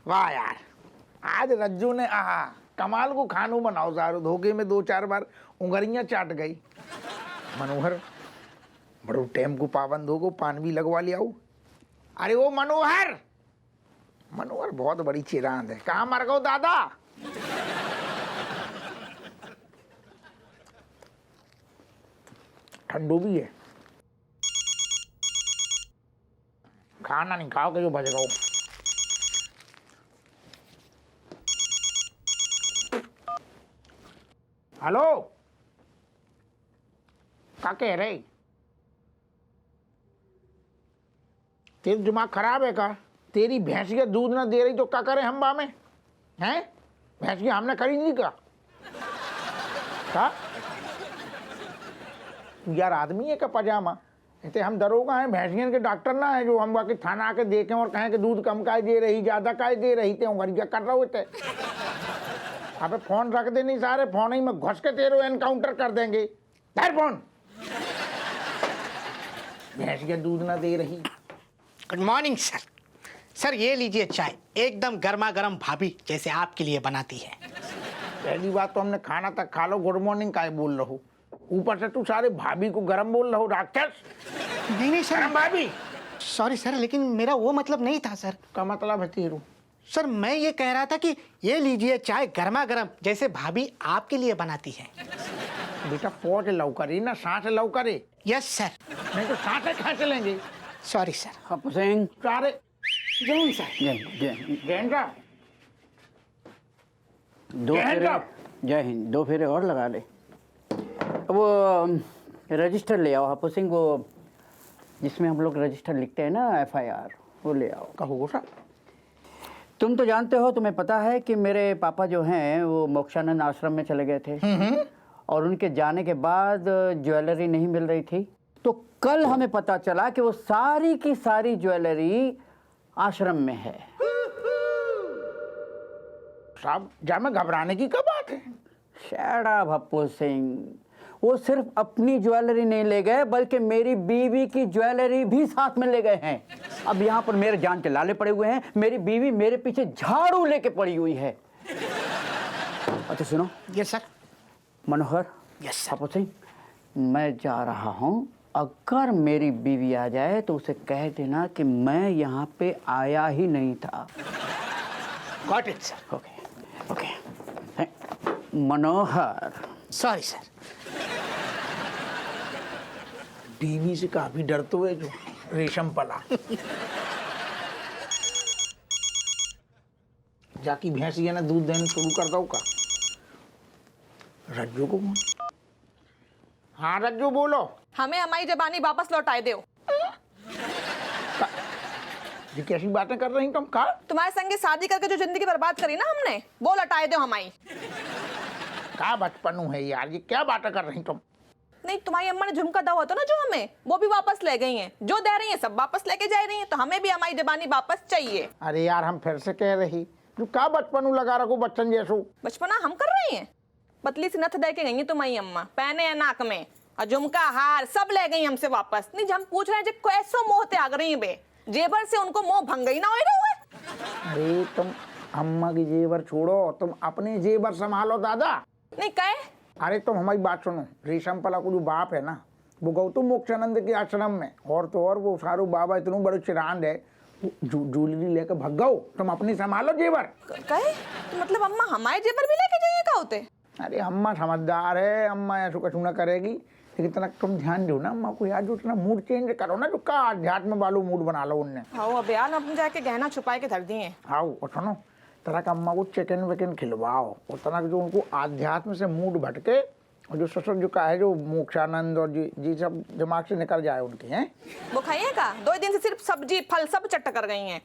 वाह यार, आज रज्जू ने कमाल को खानू बनाओ सारो। धोखे में 2-4 बार उंगलियां चाट गई। मनोहर बड़ो टाइम को पाबंद हो गो, पान भी लगवा लिया। अरे वो मनोहर, मनोहर बहुत बड़ी चिरांद है। कहाँ मर गो दादा? ठंडू भी है, खाना नहीं खाओ जो भज गो। हेलो, क्या कह रहे? तेरा दिमाग खराब है का? तेरी भैंस का दूध ना दे रही तो क्या करे हम बामे हैं? भैंस की हमने करी नहीं का? यार आदमी है का पजामा? इतने हम दरोगा हैं, भैंसियन के डॉक्टर ना है जो हम बाकी थाना आके देखें और कहें कि दूध कम काय दे रही, ज्यादा काय दे रही थे क्या कर रहे होते? अबे फोन रख दे, नहीं सारे फोन ही में घुस के तेरे एनकाउंटर कर देंगे। धर फोन। भैंस का दूध ना दे रही। Good morning sir. सर ये लीजिए चाय, एकदम गर्मा गर्म भाभी जैसे आपके लिए बनाती है। पहली बात तो हमने खाना तक खा लो, गुड मॉर्निंग काय बोल रहो? ऊपर से तू सारे भाभी को गरम बोल रहो, राक्षस। नहीं सर, भाभी सॉरी सर, लेकिन मेरा वो मतलब नहीं था सर। का मतलब है तेरू? सर मैं ये कह रहा था कि ये लीजिए चाय गर्मा गर्म जैसे भाभी आपके लिए बनाती है। बेटा पौध लव करे ना, सांस लव करे। Yes sir. नहीं तो सांसें कहाँ चलेंगे? Sorry sir. हप्पू सिंह, सारे जय सर। जय हिंद। जय हिंद। 2 फेरे और लगा ले। वो रजिस्टर ले आओ हप्पू सिंह, वो जिसमें हम लोग रजिस्टर लिखते हैं ना, FIR, वो ले आओ। कहो सा। तुम तो जानते हो, तुम्हें पता है कि मेरे पापा जो हैं वो मोक्षानंद आश्रम में चले गए थे और उनके जाने के बाद ज्वेलरी नहीं मिल रही थी। तो कल हमें पता चला कि वो सारी की सारी ज्वेलरी आश्रम में है। साहब जा में घबराने की क्या बात है? शट अप हप्पू सिंह, वो सिर्फ अपनी ज्वेलरी नहीं ले गए बल्कि मेरी बीवी की ज्वेलरी भी साथ में ले गए हैं। अब यहाँ पर मेरे जान के लाले पड़े हुए हैं, मेरी बीवी मेरे पीछे झाड़ू लेके पड़ी हुई है। अच्छा सुनो। Yes sir. Manohar. Yes sir. Happu Singh, मैं जा रहा हूँ, अगर मेरी बीवी आ जाए तो उसे कह देना कि मैं यहाँ पे आया ही नहीं था। Got it sir. Okay okay. Manohar. Sorry sir. बीवी से काफी डरते हुए जो रेशम पला। जाकी भैंसी है ना, दूध देना शुरू कर दो का। रज्जू को बोल। हाँ रज्जू बोलो। हमें हमारी जबानी वापस लौटाए दो। ये कैसी बातें कर रही तुम? का तुम्हारे संगे शादी करके जो जिंदगी बर्बाद करी ना हमने, वो लौटाए दो हमारी। का बचपन है यार, ये क्या बातें कर रही तुम? नहीं, तुम्हारी अम्मा ने झुमका दिया हुआ था ना जो हमें, वो भी वापस ले गई हैं। जो दे रही हैं सब वापस लेके जा रही हैं, तो हमें भी हमारी जबानी वापस चाहिए। अरे यार हम फिर से कह रही, जो का बचपन लगा रखो बच्चन जैसो। बचपना हम कर रही हैं? पतली सी नथ दे के गई तुम्हारी अम्मा, पहने हैं नाक में, और झुमका हार सब ले गई हमसे वापस। नहीं हम पूछ रहे हैं कैसो मोह त्याग रही बे, जेबर से उनको मोह भंग गई ना हो रहा। अरे तुम अम्मा की जेबर छोड़ो, तुम अपने जेबर संभालो दादा। नहीं कहे। अरे तुम हमारी बात सुनो, रेशम पला को जो बाप है ना, वो गौतम मोक्षानंद के आश्रम में, और तो और वो सारू बाबा इतने बड़े चिरांद है, ज्वेलरी लेकर भग गओ। तुम अपनी संभालो जेबर। कहे तो मतलब अम्मा हमारे जेबर भी लेके जाइए का होते? अरे अम्मा समझदार है, अम्मा ऐसा कुछ ना करेगी, लेकिन इतना तुम ध्यान दो ना अम्मा को यार, जो इतना मूड चेंज करो ना, जो का अध्यात्म वालों मूड बना लो उनने। हाँ अब यार अपन जाके गहना छुपा के धर दिए। हाँ और सुनो, तरह का अम्मा को चिकन विकन खिलवाओ, और तरह जो उनको आध्यात्म से मूड भटके, और जो ससुर जो का है जो मोक्षानंद और जी सब दिमाग से निकल जाए उनके हैं। वो खाइएगा? 2 दिन से सिर्फ सब्जी फल सब चट कर गई हैं।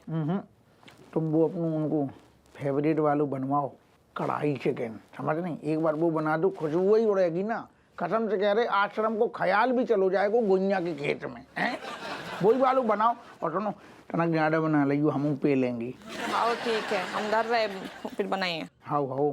तुम वो अपनों उनको फेवरेट वालों बनवाओ, कढ़ाई चिकन, समझ नहीं? एक बार वो बना दो, खुशबू ही उड़ेगी ना, कसम से कह रहे, आश्रम को ख्याल भी चलो जाएगा गुंजा के खेत में हैं। वही वालों बनाओ, और सुनो टनक ज़्यादा बना लियो, हम पे लेंगे। हाँ ठीक है, हम डर रहे फिर बनाइए। हाँ हाँ।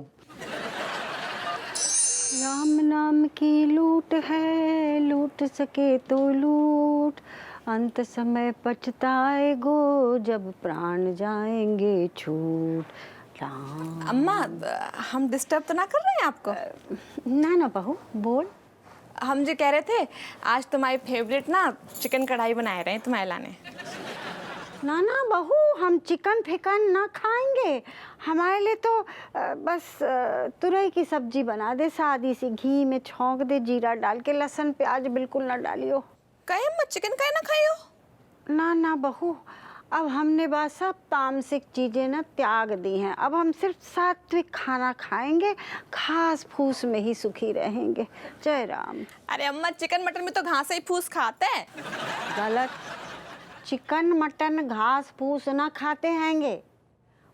राम नाम की लूट है, लूट सके तो लूट, अंत समय पछताएगो जब प्राण जाएंगे छूट। राम। अम्मा हम डिस्टर्ब तो ना कर रहे हैं आपको? ना ना बहू बोल। हम जो कह रहे थे आज तुम्हारी फेवरेट ना चिकन कढ़ाई बनाए रहे हैं तुम्हारे लाने। ना ना बहू, हम चिकन फिकन ना खाएंगे। हमारे लिए तो बस तुरई की सब्जी बना दे, सादी सी, घी में छौंक दे, जीरा डाल के, लहसुन प्याज बिल्कुल ना डालियो। कहे अम्मा चिकन काहे ना खाई हो? ना ना बहू, अब हमने बस सब तामसिक चीजें ना त्याग दी हैं। अब हम सिर्फ सात्विक खाना खाएंगे, घास फूस में ही सुखी रहेंगे। जय राम। अरे अम्मा चिकन मटन में तो घास ही फूस खाते हैं। गलत। चिकन मटन घास फूस ना खाते हैंगे,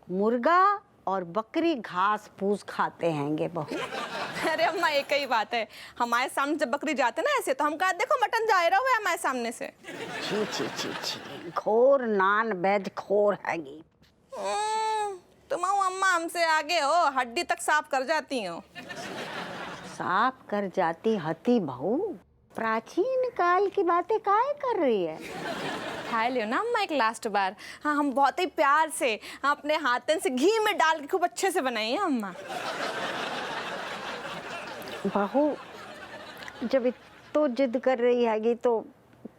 मुर्गा और बकरी घास फूस खाते हैंगे बहू। अरे अम्मा एक ही बात है, हमारे सामने जब बकरी जाते ना ऐसे तो हम कहा देखो मटन जा रहा हुआ है हमारे सामने से। छी छी छी छी, घोर नॉन वेज खोर हैगी। तुम अम्मा हमसे आगे हो, हड्डी तक साफ कर जाती हो। साफ कर जाती हती बहू, प्राचीन काल की बातें काहे कर रही है? खा लियो ना अम्मा एक लास्ट बार। हाँ हम बहुत ही प्यार से अपने हाथन से घी में डाल के खूब अच्छे से बनाई है अम्मा। बहू जब तो जिद कर रही हैगी तो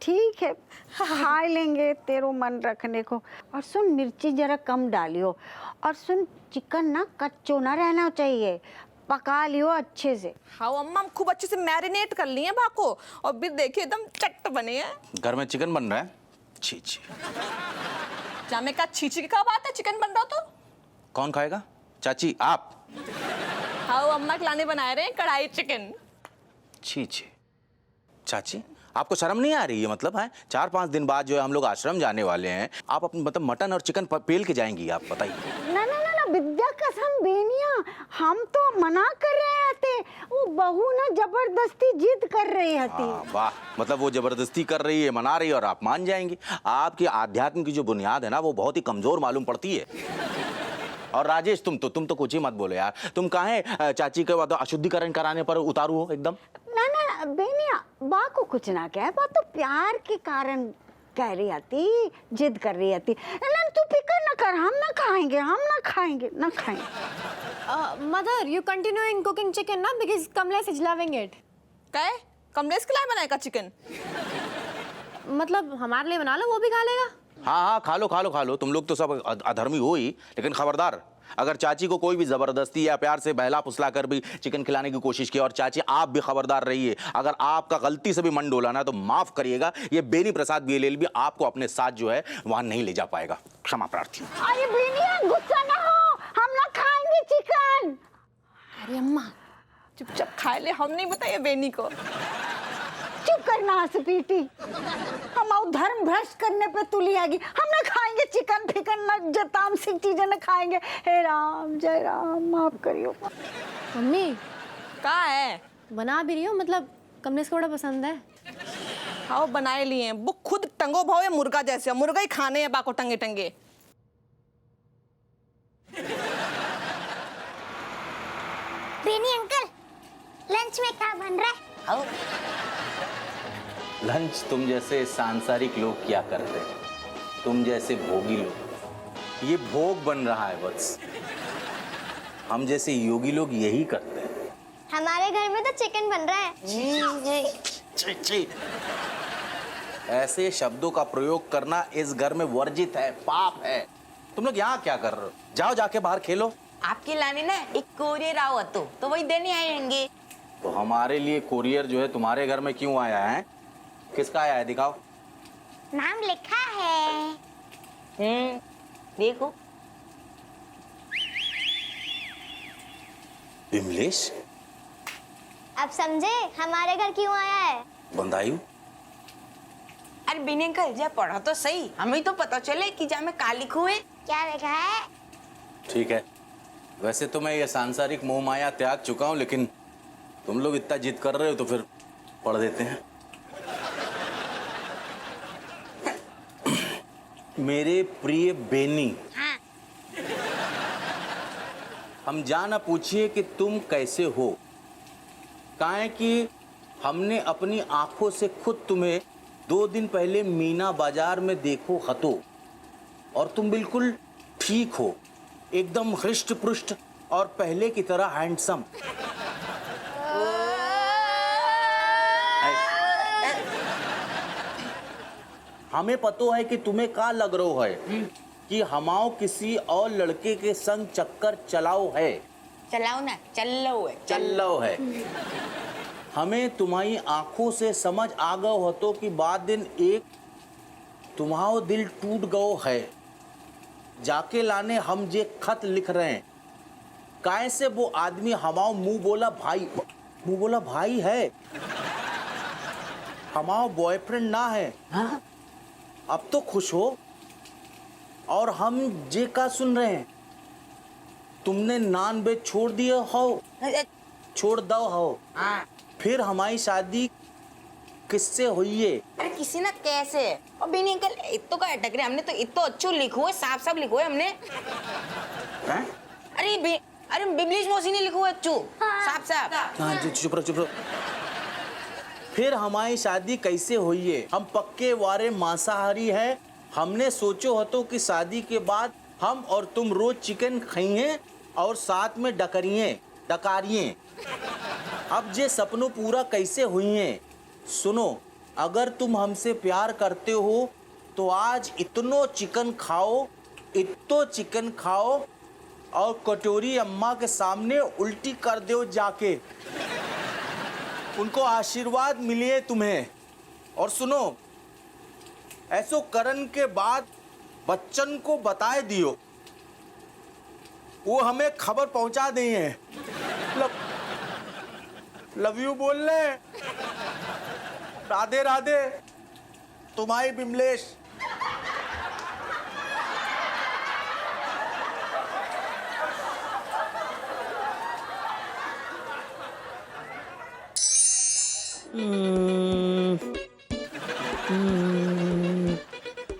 ठीक है, खा लेंगे तेरो मन रखने को। और सुन, मिर्ची जरा कम डालियो। और सुन, चिकन ना कच्चो ना रहना चाहिए, पका लियो अच्छे से। हाँ अम्मा हम खूब अच्छे से मैरिनेट कर लिए भाको, और फिर देखिए एकदम चट बने हैं। घर में चिकन बन रहा है? छी छी। जामे का छीछी की क्या बात है, चिकन बन रहा तो? कौन खाएगा? चाची आप? हाँ अम्मा खिलाने बनाए रहे हैं कढ़ाई चिकन। छी छी। चाची आपको शर्म नहीं आ रही है? मतलब है 4-5 दिन बाद जो है हम लोग आश्रम जाने वाले हैं, आप अपने मतलब मटन और चिकन पेल के जाएंगी? आप बताइए। ना ना ना ना विद्या कसम बेनिया, हम तो मना कर रहे थे, वो बहू ना जबरदस्ती जिद कर रही थी। हाँ, वाह, मतलब वो जबरदस्ती कर रही है, मना रही है और आप मान जाएंगी। आपकी आध्यात्म की जो बुनियाद है ना वो बहुत ही कमजोर मालूम पड़ती है। और राजेश तुम तो कुछ ही मत बोलो यार, तुम काहे चाची के बाद अशुद्धिकरण कराने पर उतारू हो एकदम? ना ना बेनिया, बा को कुछ ना कहे, बा तो प्यार के कारण कह रही थी, जिद कर रही थी। ना तू फिक्र ना कर, हम ना खाएंगे, हम ना खाएंगे, ना खाएंगे। Mother you continuing cooking chicken ना because Kamlesh is loving it. कहे कमलेश के लिए बनाएगा चिकन? मतलब हमारे लिए बना लो, वो भी खा लेगा। हाँ, खा लो, तुम लोग तो सब अधर्मी हो ही, लेकिन खबरदार, अगर चाची को कोई भी जबरदस्ती या प्यार से बहला फुसला कर भी चिकन खिलाने की कोशिश की, और चाची आप भी खबरदार रहिए, अगर आपका गलती से भी मन डोला ना तो माफ करिएगा, ये बेनी प्रसाद बीएलएल भी आपको अपने साथ जो है वहां नहीं ले जा पाएगा। क्षमा प्रार्थी। अरे बेनिया गुस्सा ना हो, हम ना खाएंगे चिकन। अरे अम्मा चुपचाप खा ले, हम नहीं बताइए बेनी को। चुप करना स्वीटी, हम धर्म भ्रष्ट करने पे तुली आएगी। हम ना खाएंगे चिकन फिकन, ना तामसिक चीजें ना खाएंगे। हे राम, जय राम, माफ करियो। मम्मी कहाँ है? बना भी रही हो, मतलब कमलेश को बड़ा पसंद है। हाँ बनाए लिए हैं, वो खुद टंगो भाव है मुर्गा जैसे, मुर्गा ही खाने हैं बाको टंगे टंगे। बेनी अंकल, लंच में क्या बन रहा है? लंच तुम जैसे सांसारिक लोग क्या करते हैं, तुम जैसे भोगी लोग, ये भोग बन रहा है बस। हम जैसे योगी लोग यही करते हैं। हमारे घर में तो चिकन बन रहा है। छी छी। ऐसे शब्दों का प्रयोग करना इस घर में वर्जित है, पाप है। तुम लोग यहाँ क्या कर रहे हो? जाओ जाके बाहर खेलो। आपकी लाने ना एक कोरियर आओ तो वही देने आएंगे। तो हमारे लिए कोरियर जो है तुम्हारे घर में क्यों आया है? किसका आया है दिखाओ। नाम लिखा है। देखो विमलेश। अब समझे हमारे घर क्यों आया है? बंदायु। अरे बिने अंकल जा पढ़ो तो सही, हमें तो पता चले कि जा में काली खुए। क्या लिखा है? ठीक है, वैसे तो मैं ये सांसारिक मोह माया त्याग चुका हूं, लेकिन तुम लोग इतना जिद कर रहे हो तो फिर पढ़ देते हैं। मेरे प्रिय बेनी, हाँ। हम जाना पूछिए कि तुम कैसे हो, काहे कि हमने अपनी आंखों से खुद तुम्हें 2 दिन पहले मीना बाजार में देखो हतो और तुम बिल्कुल ठीक हो, एकदम हृष्ट पुष्ट और पहले की तरह हैंडसम। हमें पतो है कि तुम्हें का लग रहा है कि हमाओ किसी और लड़के के संग चक्कर चलाओ है। चलाओ ना, चलो है, चलो है। हमें तुम्हारी आंखों से समझ आ गओ हतो कि बाद दिन एक तुम्हारो दिल टूट गओ है। जाके लाने हम जे खत लिख रहे हैं, काहे से वो आदमी हमाओ मुंह बोला भाई है, हमाओ बॉयफ्रेंड ना है। हाँ? अब तो खुश हो। और हम जे का सुन रहे हैं, तुमने नान बे छोड़ दिए हो, छोड़ दो हो। फिर हमारी शादी किससे हुई है? अरे किसी ना कैसे। और बेनी अंकल इतो का अटक रहे, हमने तो इतो अच्छो लिखो है, साफ साफ लिखो है हमने। हैं? अरे बिबलीश मौसी ने लिखो है अच्छो, साफ साफ। हाँ जी, चुप रहो। फिर हमारी शादी कैसे हुई है? हम पक्के वारे मांसाहारी है। हमने सोचो हतो कि शादी के बाद हम और तुम रोज चिकन खाइए और साथ में डकारिए। अब ये सपनों पूरा कैसे हुई है? सुनो, अगर तुम हमसे प्यार करते हो तो आज इतनो चिकन खाओ और कटोरी अम्मा के सामने उल्टी कर दो जाके। उनको आशीर्वाद मिले तुम्हें। और सुनो, ऐसो करन के बाद बच्चन को बताए दियो, वो हमें खबर पहुंचा दी है। लव यू बोल ले। राधे राधे, तुम्हारी Bimlesh.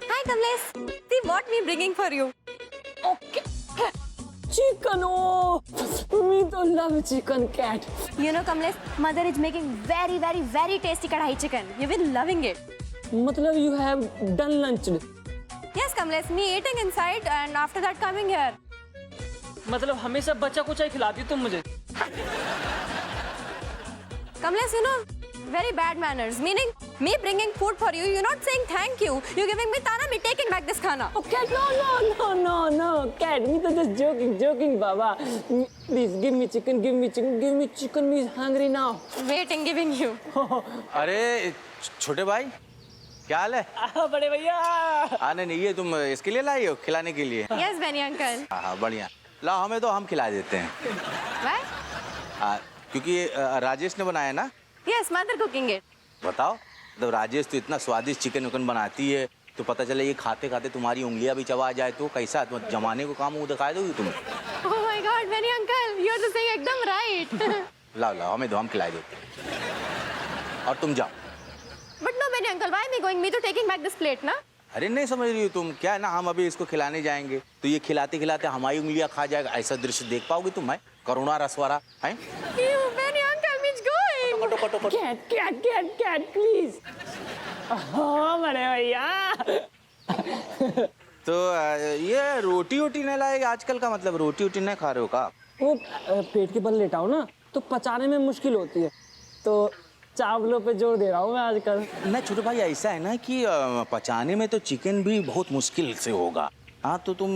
Hi Kamlesh, see what me bringing for you. Okay. Chicken, oh, me to love chicken cat. You know Kamlesh, mother is making very very very tasty kadhai chicken. You will loving it. मतलब you have done lunch. Yes Kamlesh, me eating inside and after that coming here. मतलब हमेशा बच्चा कुछ ही खिलाती तुम मुझे। Kamlesh, you know, very bad manners. Meaning, me bringing food for you, you're not saying thank you. You're giving me tana, me taking back this khana. Oh cat, no, cat. Me to just joking, Baba. Please give me chicken. Me is hungry now. Waiting, giving you. अरे छोटे भाई, क्या हाल है? बड़े भैया। नहीं, ये तुम इसके लिए लाई हो, खिलाने के लिए? Yes, Benny uncle. हाँ, बढ़िया। ला, हमें तो हम खिला देते हैं। Why? क्योंकि राजेश ने बनाया ना। Yes, mother cooking it. बताओ, तो राजेश तो इतना स्वादिष्ट चिकन बनाती है, तो पता चले ये खाते खाते तुम्हारी उंगलियां भी चबा जाए तो कैसा? जमाने को काम मुंह दिखा दोगी तुम? Oh my God, Benny uncle, you're just saying एकदम right. लाओ, हमें दो, हम खिला देते। और तुम जाओ। But no, Benny uncle, why me going? Me to taking back this plate, ना? अरे नहीं समझ रही हो तुम, क्या है ना, हम अभी इसको खिलाने जाएंगे तो ये खिलाते खिलाते हमारी उंगलियां खा जाएगा। ऐसा दृश्य देख पाओगे तुम? है करुणा रसवारा है। Benny uncle, me's going. Cat, please. हाँ बड़े भैया। तो ये रोटी नहीं लाएगा आजकल का? मतलब रोटी नहीं खा रहे हो का? वो पेट के बल लेटाओ ना तो पचाने में मुश्किल होती है, तो चावलों पे जोर दे रहा हूँ मैं आजकल। नहीं छोटे भाई, ऐसा है ना कि पचाने में तो चिकन भी बहुत मुश्किल से होगा। हाँ, तो तुम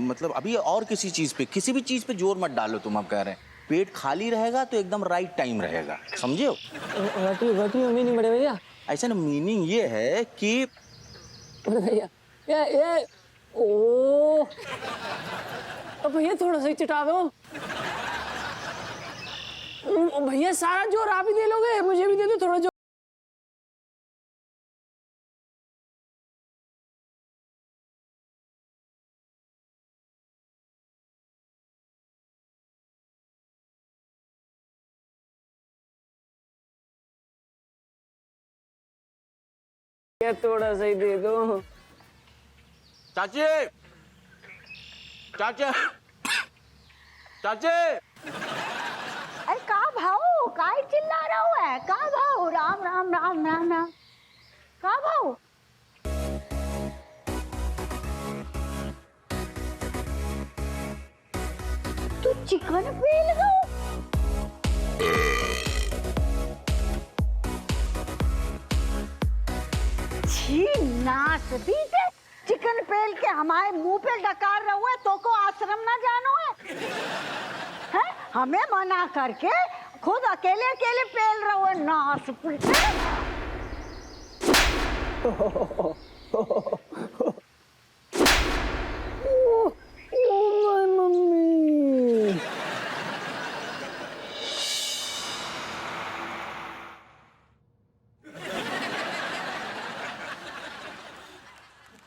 मतलब अभी और किसी भी चीज पे जोर मत डालो। तुम अब कह रहे हैं पेट खाली रहेगा तो एकदम राइट टाइम रहेगा, समझे हो? वटी मीनिंग बड़े भैया, ऐसा ना, मीनिंग ये है कि बड़े भैया ये ओ भैया थोड़ा सा चिटा दो। भैया सारा जोर आप ही दे लोगे, मुझे भी दे दो थोड़ा जोर। थोड़ा सा ही दे दो। चाची अरे का भाऊ, काय चिल्ला रहा है? का भाऊ? राम राम राम राम राम। का भाऊ तू चिकन पेल गो छी नास बीते चिकन पेल के हमारे मुंह पे डकार रहुए तो को आश्रम ना जानो है हमें मना करके खुद अकेले अकेले पेल रहुए नास बीते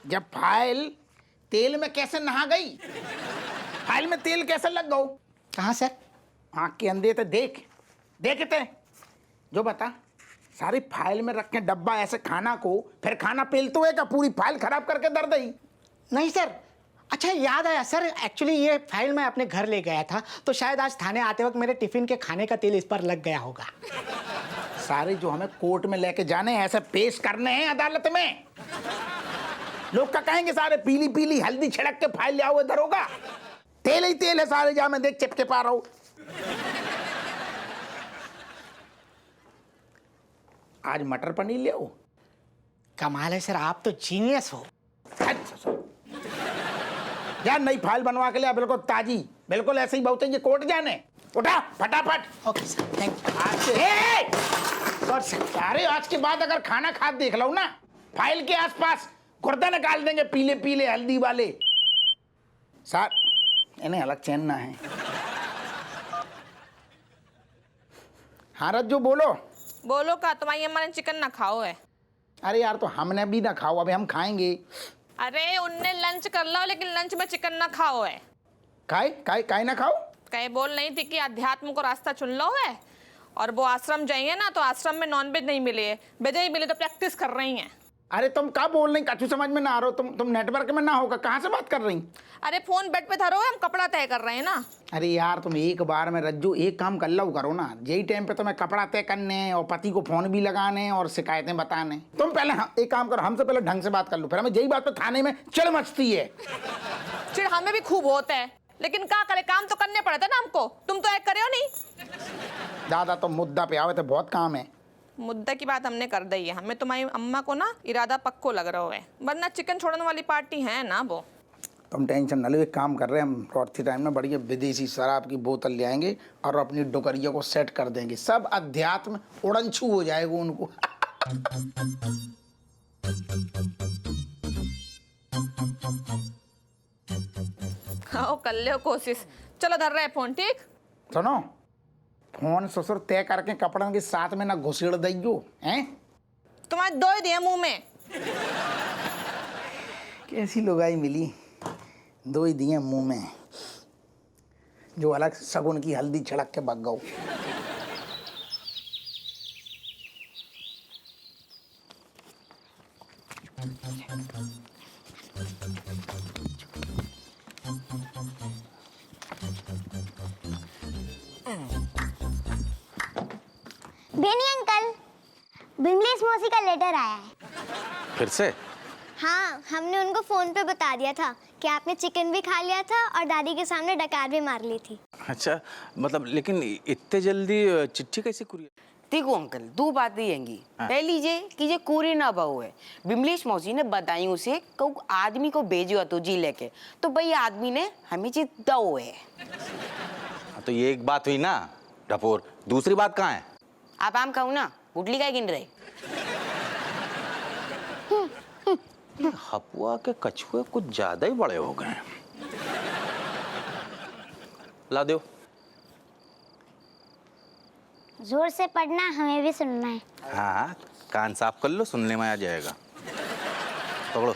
जब फाइल तेल में कैसे नहा गई? फाइल में तेल कैसे लग गो? कहाँ सर? आँख के अंधे तो देखते जो बता सारी फाइल में रख के डब्बा ऐसे खाना को फिर खाना पेलते हुए का पूरी फाइल खराब करके दर दई। नहीं सर, अच्छा याद आया सर, एक्चुअली ये फाइल मैं अपने घर ले गया था तो शायद आज थाने आते वक्त मेरे टिफिन के खाने का तेल इस पर लग गया होगा। सारे जो हमें कोर्ट में लेके जाने हैं ऐसे पेश करने हैं अदालत में, लोग क्या कहेंगे? सारे पीली पीली हल्दी छिड़क के फाइल ले आओ इधर होगा, तेल ही तेल है सारे, जा मैं देख चिपके पा रहा हूं। आज मटर पनीर ले आओ। कमाल है सर, आप तो जीनियस हो। यार नई फाइल बनवा के लिया, बिल्कुल ताजी, बिल्कुल ऐसे ही बहुत है। ये कोर्ट जाने, उठा फटाफट। Okay sir, thank you. आज से सारे आज के बाद अगर खाना खा देख लो ना, फाइल के आसपास गुर्दा निकाल देंगे पीले पीले हल्दी वाले। सर इन्हें अलग चैन ना है। हाँ रज्जू बोलो। बोलो का तुम्हारी अम्मा ने चिकन ना खाओ है? अरे यार तो हमने भी ना खाओ, अभी हम खाएंगे। अरे उनने लंच कर लो लेकिन लंच में चिकन ना खाओ है। काय ना खाओ? कहीं बोल नहीं थी कि अध्यात्म को रास्ता चुन लो है, और वो आश्रम जाइए ना तो आश्रम में नॉनवेज नहीं मिले है, वेज ही मिले तो प्रैक्टिस कर रही हैं। अरे तुम क्या बोल रही? कछु समझ में ना आ रहा हो। तुम नेटवर्क में ना होगा, कहाँ से बात कर रही? अरे फोन बेड पे धरो है, हम कपड़ा तय कर रहे हैं ना। अरे यार तुम एक बार में रज्जू एक काम कर लो करो ना, यही टाइम पे तुम्हें कपड़ा तय करने और पति को फोन भी लगाने और शिकायतें बताने। तुम पहले एक काम करो, हमसे पहले ढंग से बात कर लो, फिर हमें यही बात पे थाने में चिढ़ मचती है। चिढ़ हमें भी खूब होता है, लेकिन क्या करे, काम तो करने पड़ता है ना हमको। तुम तो एक करे हो नहीं। दादा तुम मुद्दा पे आवे तो बहुत काम है। मुद्दा की बात हमने कर दी है, हमें तुम्हारी अम्मा को ना इरादा पक्को लग रहा है, वरना चिकन छोड़ने वाली पार्टी है ना वो। तुम टेंशन न लो, एक काम कर रहे हैं हम, लौटते टाइम में बढ़िया विदेशी शराब की बोतल ले आएंगे और अपनी डोकरिया को सेट कर देंगे, सब अध्यात्म उड़नछू हो जाएगा उनको। हाँ कर लो कोशिश। चलो धर रहे फोन, ठीक? सुनो, फोन ससुर तय करके कपड़न के साथ में ना घुसेड़ दइयो हैं। तुम्हारे दो ही दिए मुंह में। कैसी लुगाई मिली, दो ही दिए मुंह में, जो अलग सगुन की हल्दी छिड़क के भग गओ। बेनी अंकल, बिमलेश मौसी का लेटर आया है। फिर से? हाँ, हमने उनको फोन पे बता दिया था कि आपने चिकन भी खा लिया था और दादी के सामने डकार भी मार ली थी। अच्छा, मतलब लेकिन इतने जल्दी चिट्ठी कैसे कुरियर? देखो अंकल, दो बातें हैंगी। पहली ये कि ये कोरी ना बहू है, बिमलेश मौसी ने बताई उसे को आदमी को भेजो तो जी लेके, तो भाई आदमी ने हमें जी दो है। तो ये एक बात हुई ना टपोर, दूसरी बात कहाँ है? आप आम खाऊ ना, गुटली का गिन रहे। हपुआ के कछुए कुछ ज्यादा ही बड़े हो गए। ला दो। जोर से पढ़ना, हमें भी सुनना है। हाँ, कान साफ कर लो, सुनने में आ जाएगा। पकड़ो।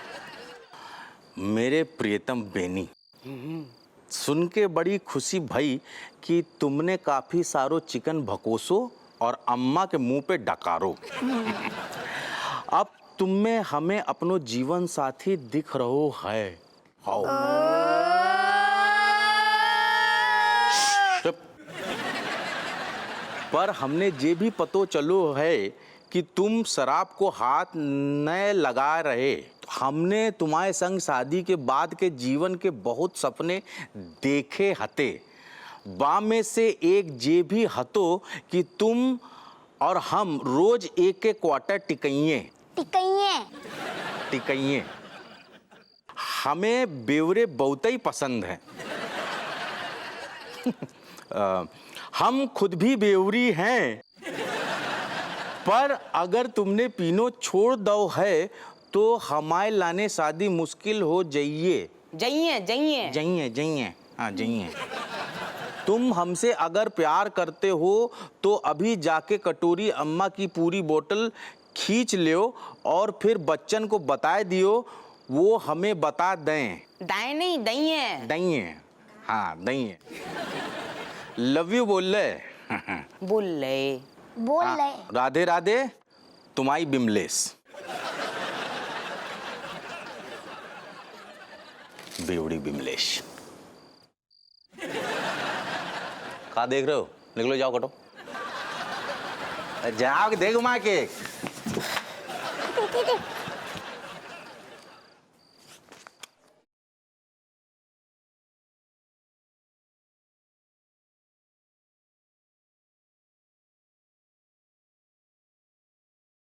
मेरे प्रियतम बेनी, सुन के बड़ी खुशी भई कि तुमने काफी सारो चिकन भकोसो और अम्मा के मुंह पे डकारो। अब तुम में हमें अपनो जीवन साथी दिख रहो है। आओ। पर हमने ये भी पतो चलो है कि तुम शराब को हाथ न लगा रहे। हमने तुम्हारे संग शादी के बाद के जीवन के बहुत सपने देखे हते। बा में से एक ये भी हतो कि तुम और हम रोज एक एक क्वार्टर टिकइये। हमें बेवरे बहुत ही पसंद है। हम खुद भी बेवरी हैं, पर अगर तुमने पीनो छोड़ दो है तो हमारे लाने शादी मुश्किल हो जाइए। हाँ जाइए। तुम हमसे अगर प्यार करते हो तो अभी जाके कटोरी अम्मा की पूरी बोतल खींच लो और फिर बच्चन को बता दियो, वो हमें बता दें। दाएं नहीं, दइए। हाँ दइए। लव यू बोल ले। बोल ले। राधे राधे, तुम्हारी बिमलेश। बेवड़ी बिमलेश। कहा देख रहे हो? निकलो, जाओ कटो। जाओ, देख माँ के।